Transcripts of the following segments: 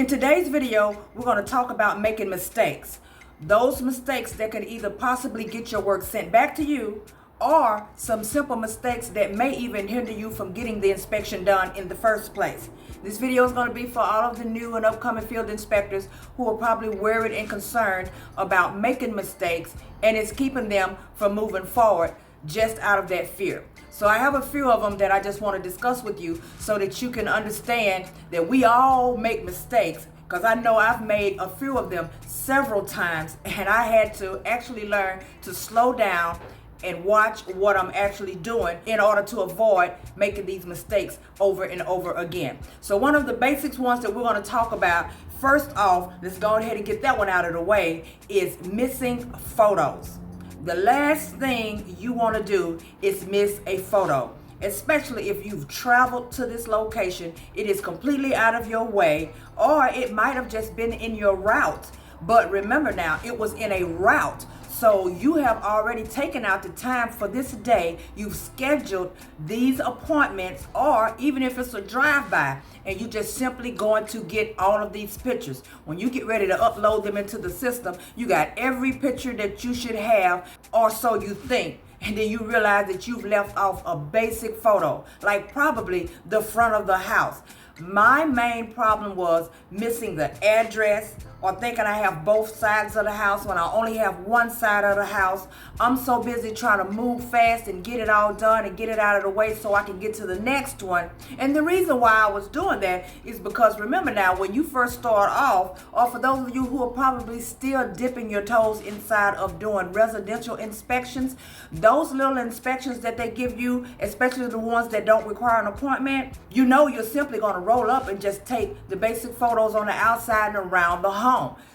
In today's video, we're going to talk about making mistakes. Those mistakes that can either possibly get your work sent back to you or some simple mistakes that may even hinder you from getting the inspection done in the first place. This video is going to be for all of the new and upcoming field inspectors who are probably worried and concerned about making mistakes, and it's keeping them from moving forward just out of that fear. So I have a few of them that I just want to discuss with you so that you can understand that we all make mistakes, because I know I've made a few of them several times, and I had to actually learn to slow down and watch what I'm actually doing in order to avoid making these mistakes over and over again. So one of the basics ones that we're going to talk about, first off, let's go ahead and get that one out of the way, is missing photos. The last thing you want to do is miss a photo, especially if you've traveled to this location, it is completely out of your way, or it might have just been in your route. But remember now, it was in a route. So you have already taken out the time for this day. You've scheduled these appointments, or even if it's a drive-by, and you just simply going to get all of these pictures. When you get ready to upload them into the system, you got every picture that you should have, or so you think. And then you realize that you've left off a basic photo, like probably the front of the house. My main problem was missing the address, or thinking I have both sides of the house when I only have one side of the house. I'm so busy trying to move fast and get it all done and get it out of the way so I can get to the next one. And the reason why I was doing that is because, remember now, when you first start off, or for those of you who are probably still dipping your toes inside of doing residential inspections, those little inspections that they give you, especially the ones that don't require an appointment, you know you're simply going to roll up and just take the basic photos on the outside and around the home.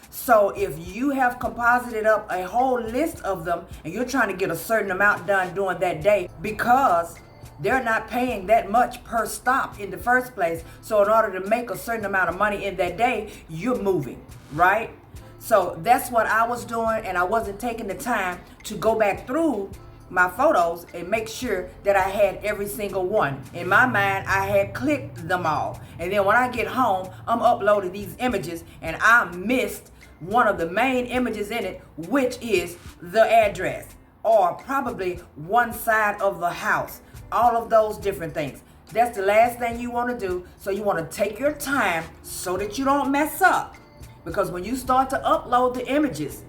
So if you have composited up a whole list of them and you're trying to get a certain amount done during that day, because they're not paying that much per stop in the first place, so in order to make a certain amount of money in that day, you're moving, right? So that's what I was doing, and I wasn't taking the time to go back through my photos and make sure that I had every single one. In my mind, I had clicked them all. And then when I get home, I'm uploading these images, and I missed one of the main images in it, which is the address, or probably one side of the house. All of those different things. That's the last thing you want to do. So you want to take your time so that you don't mess up. Because when you start to upload the images,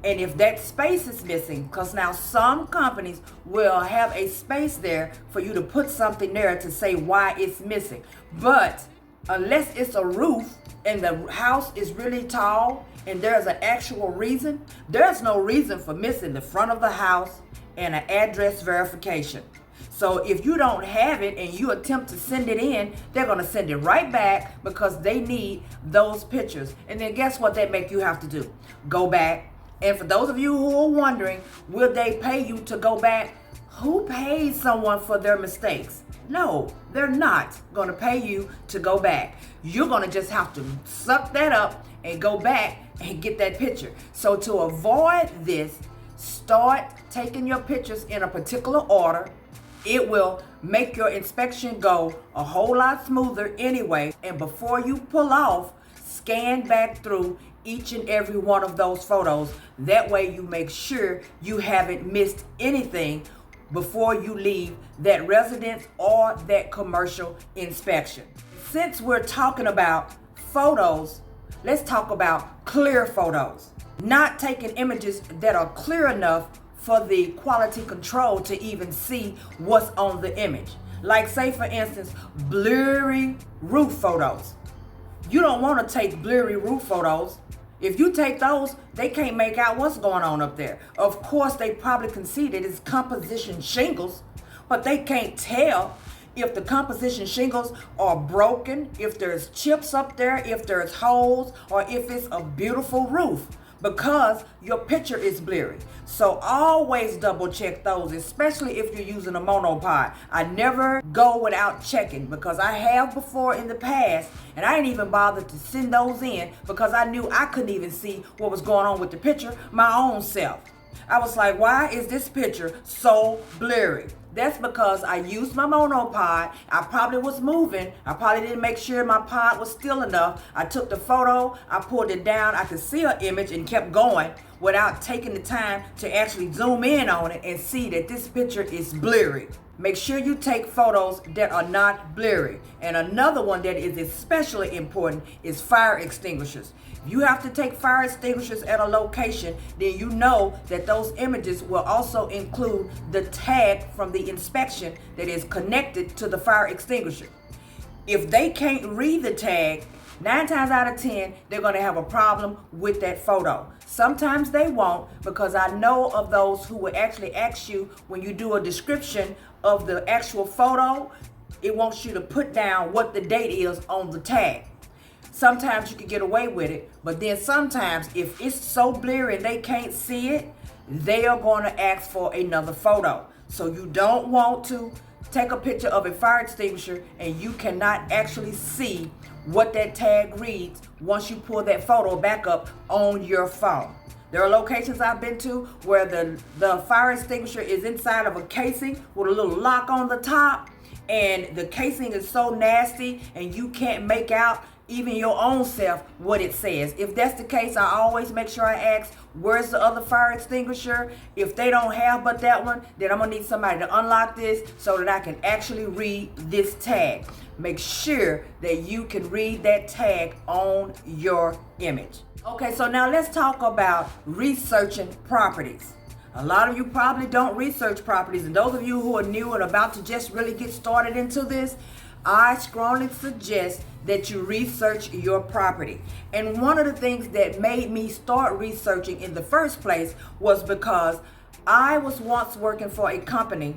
and if that space is missing, because now some companies will have a space there for you to put something there to say why it's missing. But unless it's a roof and the house is really tall and there's an actual reason, there's no reason for missing the front of the house and an address verification. So if you don't have it and you attempt to send it in, they're going to send it right back because they need those pictures. And then guess what they make you have to do? Go back. And for those of you who are wondering, will they pay you to go back? Who pays someone for their mistakes? No, they're not going to pay you to go back. You're going to just have to suck that up and go back and get that picture. So to avoid this, start taking your pictures in a particular order. It will make your inspection go a whole lot smoother anyway. And before you pull off, scan back through each and every one of those photos. That way you make sure you haven't missed anything before you leave that residence or that commercial inspection. Since we're talking about photos, let's talk about clear photos. Not taking images that are clear enough for the quality control to even see what's on the image. Like, say for instance, blurry roof photos. You don't want to take blurry roof photos. If you take those, they can't make out what's going on up there. Of course, they probably can see that it's composition shingles, but they can't tell if the composition shingles are broken, if there's chips up there, if there's holes, or if it's a beautiful roof, because your picture is blurry. So always double check those, especially if you're using a monopod. I never go without checking, because I have before in the past, and I didn't even bother to send those in because I knew I couldn't even see what was going on with the picture my own self. I was like, why is this picture so blurry? That's because I used my monopod. I probably was moving. I probably didn't make sure my pod was still enough. I took the photo, I pulled it down, I could see an image and kept going without taking the time to actually zoom in on it and see that this picture is blurry. Make sure you take photos that are not blurry. And another one that is especially important is fire extinguishers. If you have to take fire extinguishers at a location, then you know that those images will also include the tag from the inspection that is connected to the fire extinguisher. If they can't read the tag, 9 times out of 10, they're going to have a problem with that photo. Sometimes they won't, because I know of those who will actually ask you when you do a description of the actual photo, it wants you to put down what the date is on the tag. Sometimes you can get away with it, but then sometimes if it's so blurry and they can't see it, they are going to ask for another photo. So you don't want to take a picture of a fire extinguisher and you cannot actually see what that tag reads once you pull that photo back up on your phone. There are locations I've been to where the fire extinguisher is inside of a casing with a little lock on the top, and the casing is so nasty and you can't make out even your own self what it says. If that's the case, I always make sure I ask, where's the other fire extinguisher? If they don't have but that one, then I'm gonna need somebody to unlock this so that I can actually read this tag. Make sure that you can read that tag on your image. Okay, so now let's talk about researching properties. A lot of you probably don't research properties, and those of you who are new and about to just really get started into this, I strongly suggest that you research your property. And one of the things that made me start researching in the first place was because I was once working for a company,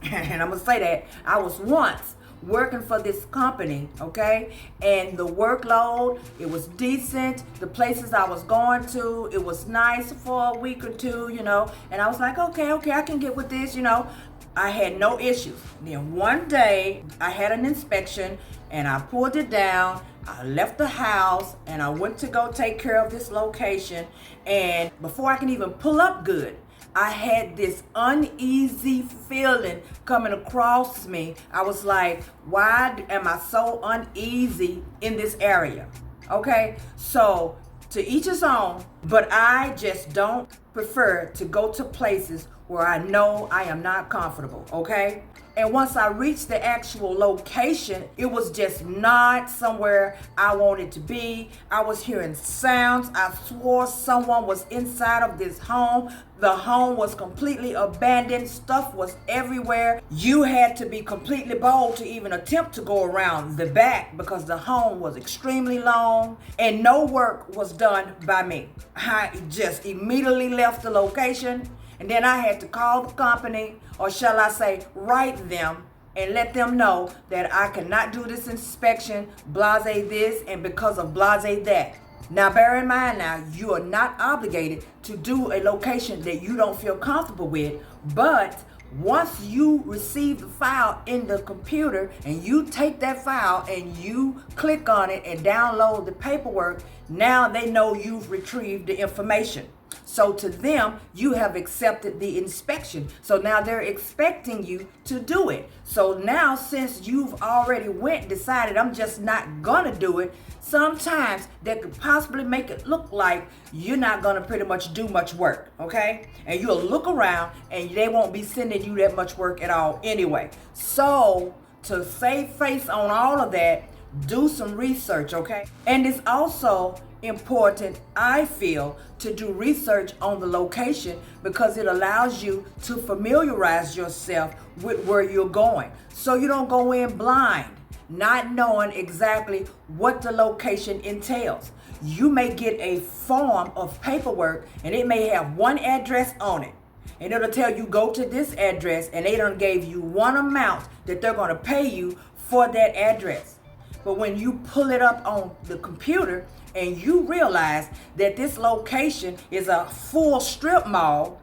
and I'm gonna say that, I was once working for this company, okay? And the workload, it was decent. The places I was going to, it was nice for a week or two, you know, and I was like, okay, I can get with this, you know. I had no issues. Then one day I had an inspection and I pulled it down. I left the house and I went to go take care of this location, and before I can even pull up good, I had this uneasy feeling coming across me. I was like, why am I so uneasy in this area? Okay, so to each his own, but I just don't prefer to go to places where I know I am not comfortable, okay? And once I reached the actual location, it was just not somewhere I wanted to be. I was hearing sounds. I swore someone was inside of this home. The home was completely abandoned. Stuff was everywhere. You had to be completely bold to even attempt to go around the back because the home was extremely long and no work was done by me. I just immediately left the location, and then I had to call the company, or shall I say, write them and let them know that I cannot do this inspection, blase this, and because of blase that. Now, bear in mind now, you are not obligated to do a location that you don't feel comfortable with, but once you receive the file in the computer and you take that file and you click on it and download the paperwork, now they know you've retrieved the information. So to them, you have accepted the inspection. So now they're expecting you to do it. So now, since you've already decided I'm just not gonna do it, sometimes that could possibly make it look like you're not gonna pretty much do much work, okay? And you'll look around and they won't be sending you that much work at all anyway. So to save face on all of that, do some research, okay? And it's also important, I feel, to do research on the location because it allows you to familiarize yourself with where you're going. So you don't go in blind, not knowing exactly what the location entails. You may get a form of paperwork and it may have one address on it. And it'll tell you go to this address, and they done gave you one amount that they're gonna pay you for that address. But when you pull it up on the computer and you realize that this location is a full strip mall,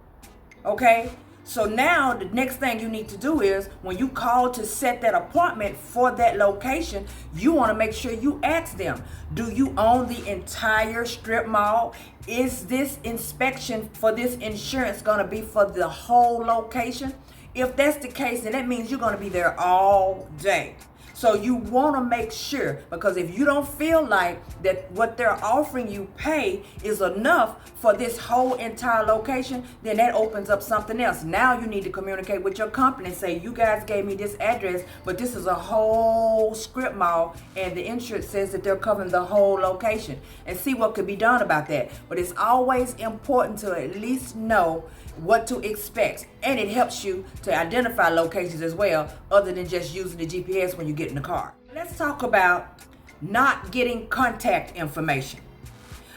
okay? So now the next thing you need to do is when you call to set that appointment for that location, you want to make sure you ask them, do you own the entire strip mall? Is this inspection for this insurance going to be for the whole location? If that's the case, then that means you're going to be there all day. So you want to make sure, because if you don't feel like that what they're offering you pay is enough for this whole entire location, then that opens up something else. Now you need to communicate with your company and say, you guys gave me this address, but this is a whole strip mall and the insurance says that they're covering the whole location, and see what could be done about that. But it's always important to at least know what to expect, and it helps you to identify locations as well, other than just using the GPS when you get in the car. Let's talk about not getting contact information.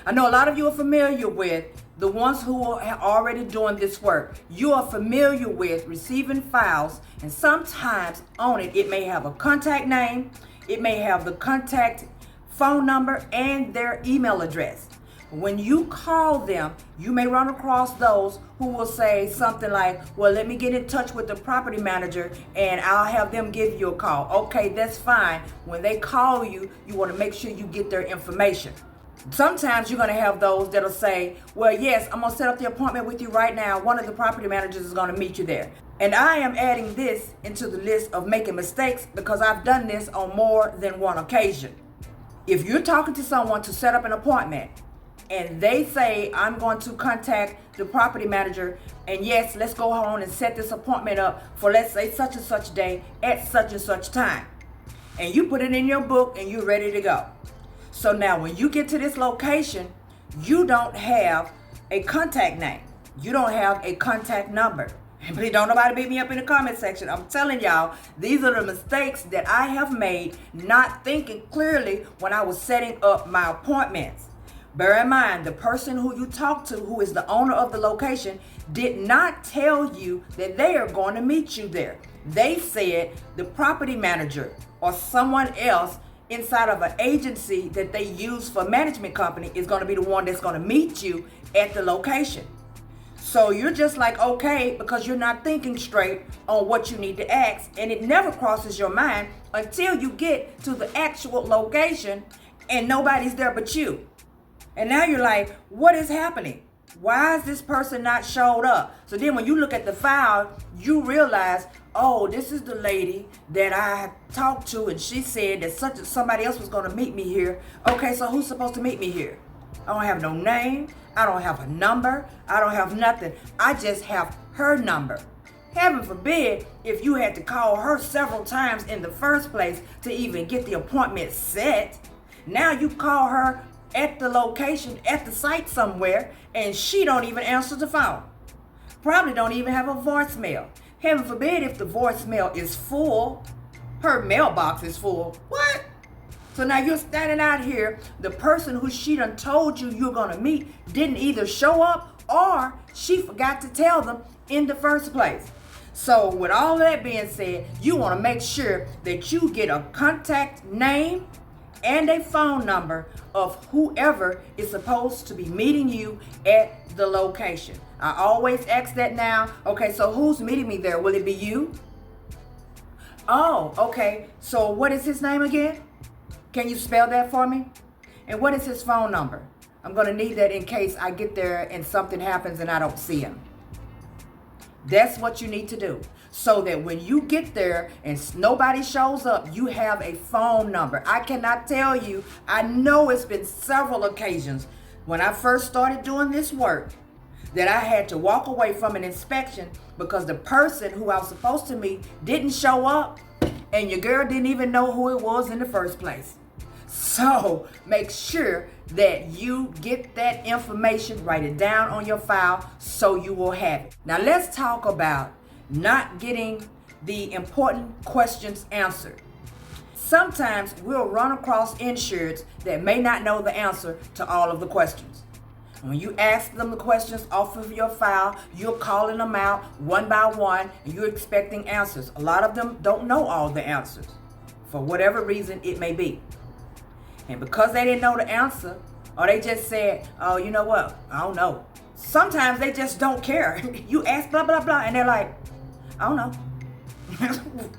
I know a lot of you are familiar with the ones who are already doing this work. You are familiar with receiving files, and sometimes on it may have a contact name, it may have the contact phone number and their email address. When you call them, you may run across those who will say something like, well, let me get in touch with the property manager and I'll have them give you a call. Okay, that's fine. When they call you, you want to make sure you get their information. Sometimes you're going to have those that'll say, well, yes, I'm going to set up the appointment with you right now. One of the property managers is going to meet you there. And I am adding this into the list of making mistakes because I've done this on more than one occasion. If you're talking to someone to set up an appointment, and they say, I'm going to contact the property manager, and yes, let's go on and set this appointment up for, let's say, such and such day at such and such time. And you put it in your book and you're ready to go. So now when you get to this location, you don't have a contact name. You don't have a contact number. And please don't nobody beat me up in the comment section. I'm telling y'all, these are the mistakes that I have made not thinking clearly when I was setting up my appointments. Bear in mind, the person who you talk to, who is the owner of the location, did not tell you that they are going to meet you there. They said the property manager or someone else inside of an agency that they use for management company is going to be the one that's going to meet you at the location. So you're just like, okay, because you're not thinking straight on what you need to ask, and it never crosses your mind until you get to the actual location and nobody's there but you. And now you're like, what is happening? Why is this person not showed up? So then when you look at the file, you realize, oh, this is the lady that I talked to, and she said that somebody else was going to meet me here. Okay, so who's supposed to meet me here? I don't have no name. I don't have a number. I don't have nothing. I just have her number. Heaven forbid if you had to call her several times in the first place to even get the appointment set. Now you call her at the location, at the site somewhere, and she don't even answer the phone. Probably don't even have a voicemail. Heaven forbid if the voicemail is full, her mailbox is full. What? So now you're standing out here, the person who she done told you you're gonna meet didn't either show up or she forgot to tell them in the first place. So with all that being said, you wanna make sure that you get a contact name and a phone number of whoever is supposed to be meeting you at the location. I always ask that now. Okay, so who's meeting me there? Will it be you? Oh, okay. So what is his name again? Can you spell that for me? And what is his phone number? I'm going to need that in case I get there and something happens and I don't see him. That's what you need to do. So that when you get there and nobody shows up, you have a phone number. I cannot tell you, I know it's been several occasions when I first started doing this work that I had to walk away from an inspection because the person who I was supposed to meet didn't show up and your girl didn't even know who it was in the first place. So make sure that you get that information, write it down on your file so you will have it. Now let's talk about not getting the important questions answered. Sometimes we'll run across insureds that may not know the answer to all of the questions. When you ask them the questions off of your file, you're calling them out one by one and you're expecting answers. A lot of them don't know all the answers for whatever reason it may be. And because they didn't know the answer, or they just said, oh, you know what, I don't know. Sometimes they just don't care. You ask blah, blah, blah, and they're like, I don't know.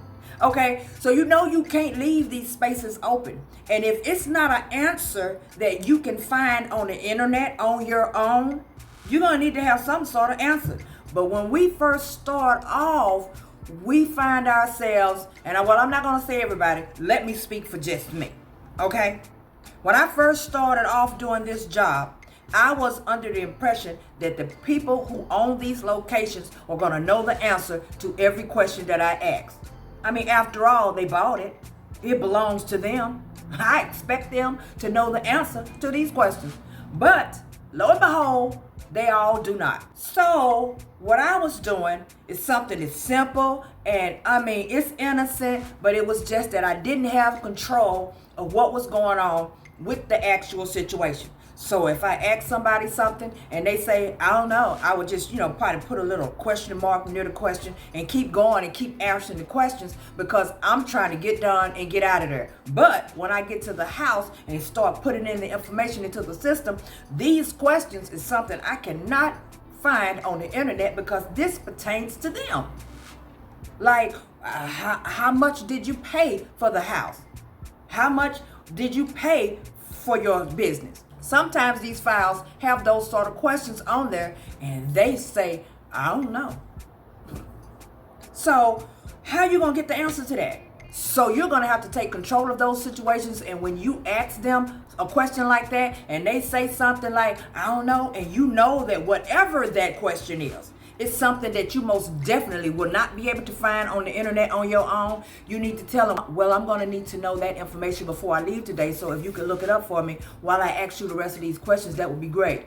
Okay, so you know you can't leave these spaces open. And if it's not an answer that you can find on the internet on your own, you're going to need to have some sort of answer. But when we first start off, we find ourselves, and I'm not going to say everybody, let me speak for just me, okay? When I first started off doing this job, I was under the impression that the people who own these locations are going to know the answer to every question that I ask. I mean, after all, they bought it. It belongs to them. I expect them to know the answer to these questions. But lo and behold, they all do not. So what I was doing is something that's simple, and I mean, it's innocent, but it was just that I didn't have control of what was going on with the actual situation. So if I ask somebody something and they say, I don't know, I would just, probably put a little question mark near the question and keep going and keep answering the questions because I'm trying to get done and get out of there. But when I get to the house and start putting in the information into the system, these questions is something I cannot find on the internet because this pertains to them. Like, how much did you pay for the house? How much did you pay for your business? Sometimes these files have those sort of questions on there and they say, I don't know. So how you going to get the answer to that? So you're going to have to take control of those situations, and when you ask them a question like that and they say something like, I don't know, and you know that whatever that question is, it's something that you most definitely will not be able to find on the internet on your own. You need to tell them, well, I'm going to need to know that information before I leave today. So if you can look it up for me while I ask you the rest of these questions, that would be great.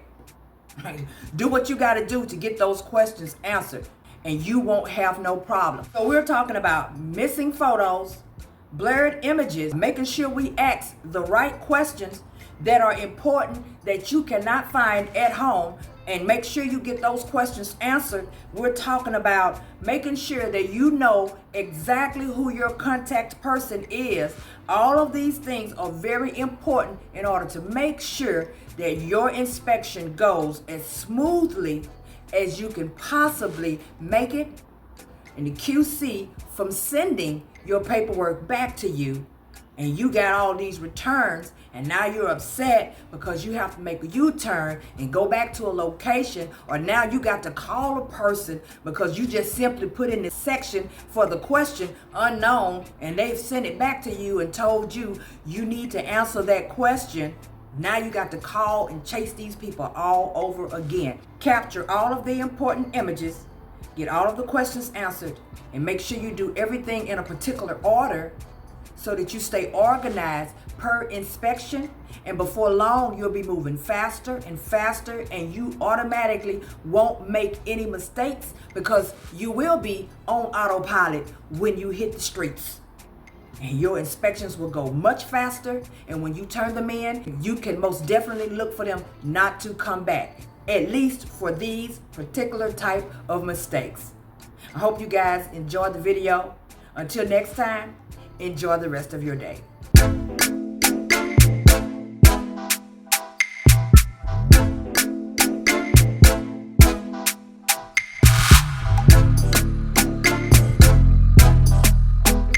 Do what you got to do to get those questions answered, and you won't have no problem. So we're talking about missing photos, blurred images, making sure we ask the right questions that are important that you cannot find at home, and make sure you get those questions answered. We're talking about making sure that you know exactly who your contact person is. All of these things are very important in order to make sure that your inspection goes as smoothly as you can possibly make it, and the QC from sending your paperwork back to you, and you got all these returns, and now you're upset because you have to make a U-turn and go back to a location, or now you got to call a person because you just simply put in the section for the question unknown, and they've sent it back to you and told you you need to answer that question. Now you got to call and chase these people all over again. Capture all of the important images, get all of the questions answered, and make sure you do everything in a particular order so that you stay organized per inspection, and before long you'll be moving faster and faster, and you automatically won't make any mistakes because you will be on autopilot when you hit the streets. And your inspections will go much faster, and when you turn them in, you can most definitely look for them not to come back, at least for these particular type of mistakes. I hope you guys enjoyed the video. Until next time, enjoy the rest of your day.